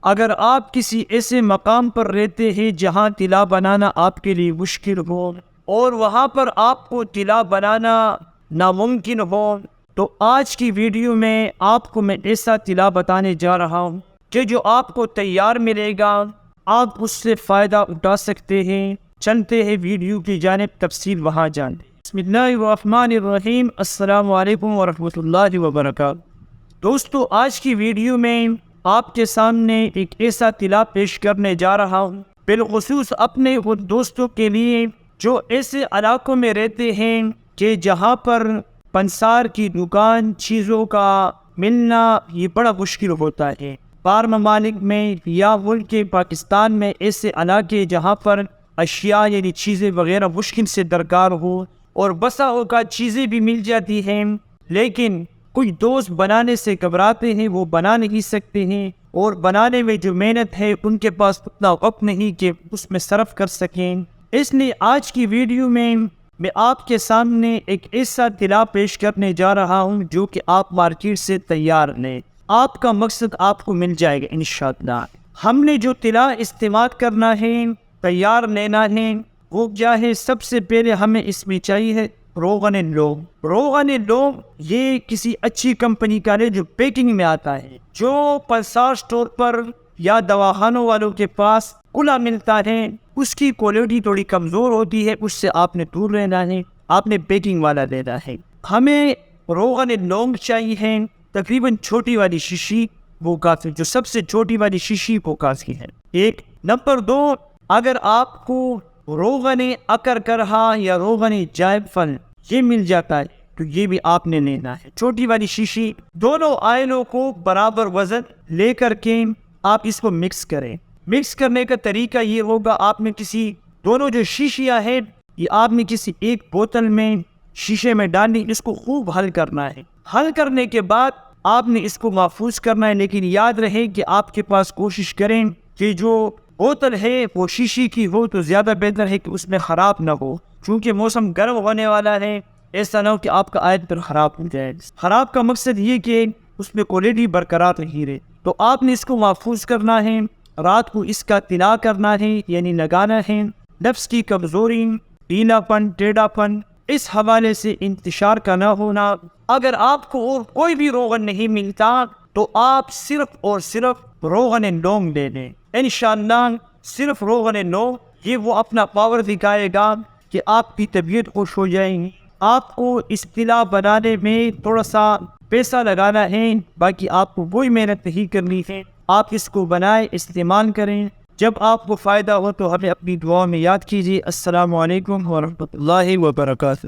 اگر آپ کسی ایسے مقام پر رہتے ہیں جہاں طلا بنانا آپ کے لیے مشکل ہو اور وہاں پر آپ کو طلا بنانا ناممکن ہو، تو آج کی ویڈیو میں آپ کو میں ایسا طلا بتانے جا رہا ہوں کہ جو آپ کو تیار ملے گا، آپ اس سے فائدہ اٹھا سکتے ہیں۔ چلتے ہیں ویڈیو کی جانب، تفصیل وہاں جانتے ہیں۔ بسم اللہ الرحمن الرحیم۔ السلام علیکم ورحمۃ اللہ وبرکاتہ۔ دوستو، آج کی ویڈیو میں آپ کے سامنے ایک ایسا طلا پیش کرنے جا رہا ہوں، بالخصوص اپنے ان دوستوں کے لیے جو ایسے علاقوں میں رہتے ہیں کہ جہاں پر پنسار کی دکان، چیزوں کا ملنا یہ بڑا مشکل ہوتا ہے۔ باہر ممالک میں یا ملک پاکستان میں ایسے علاقے جہاں پر اشیاء یعنی چیزیں وغیرہ مشکل سے درکار ہو، اور بسا اوقات چیزیں بھی مل جاتی ہیں لیکن کوئی دوست بنانے سے گھبراتے ہیں، وہ بنا نہیں سکتے ہیں، اور بنانے میں جو محنت ہے ان کے پاس اتنا وقت نہیں کہ اس میں صرف کر سکیں۔ اس لیے آج کی ویڈیو میں آپ کے سامنے ایک ایسا طلا پیش کرنے جا رہا ہوں جو کہ آپ مارکیٹ سے تیار لیں، آپ کا مقصد آپ کو مل جائے گا انشاءاللہ۔ ہم نے جو طلا استعمال کرنا ہے، تیار لینا ہے، وہ کیا ہے؟ سب سے پہلے ہمیں اس میں چاہیے روغن لوم۔ روغن لوم یہ کسی اچھی کمپنی کا ہے جو پیکنگ میں آتا ہے، جو پنسار سٹور پر یا دواخانوں والوں کے پاس کھلا ملتا ہے، اس کی کوالٹی تھوڑی کمزور ہوتی ہے، اس سے آپ نے دور رہنا ہے، آپ نے پیکنگ والا لینا ہے۔ ہمیں روغن لوم چاہیے، تقریباً چھوٹی والی شیشی وہ کافی، جو سب سے چھوٹی والی شیشی وہ کافی ہے۔ ایک نمبر دو، اگر آپ کو روغن اکرکرہا یا روغن جائفل یہ مل جاتا ہے تو یہ بھی آپ نے لینا ہے، چھوٹی والی شیشی۔ دونوں آئلوں کو برابر وزن لے کر کے آپ اس کو مکس کریں۔ مکس کرنے کا طریقہ یہ ہوگا، آپ نے کسی دونوں جو شیشیاں ہیں یہ آپ نے کسی ایک بوتل میں شیشے میں ڈالنی، اس کو خوب حل کرنا ہے۔ حل کرنے کے بعد آپ نے اس کو محفوظ کرنا ہے، لیکن یاد رہے کہ آپ کے پاس کوشش کریں کہ جو بوتل ہے وہ شیشی کی ہو تو زیادہ بہتر ہے کہ اس میں خراب نہ ہو، چونکہ موسم گرم ہونے والا ہے، ایسا نہ ہو کہ آپ کا آئل پر خراب ہو جائے۔ خراب کا مقصد یہ کہ اس میں کوالٹی برقرار نہیں رہے، تو آپ نے اس کو محفوظ کرنا ہے۔ رات کو اس کا طلا کرنا ہے، یعنی لگانا ہے۔ نفس کی کمزوری، ڈھیلا پن، ٹیڑھا پن، اس حوالے سے انتشار کا نہ ہونا۔ اگر آپ کو اور کوئی بھی روغن نہیں ملتا تو آپ صرف اور صرف روغن لوم لے لیں، انشاءاللہ صرف روغن لوم یہ وہ اپنا پاور دکھائے گا کہ آپ کی طبیعت خوش ہو جائے گی۔ آپ کو اس طلا بنانے میں تھوڑا سا پیسہ لگانا ہے، باقی آپ کو کوئی محنت نہیں کرنی ہے۔ آپ اس کو بنائیں، استعمال کریں، جب آپ کو فائدہ ہو تو ہمیں اپنی دعا میں یاد کیجیے۔ السلام علیکم ورحمۃ اللہ وبرکاتہ۔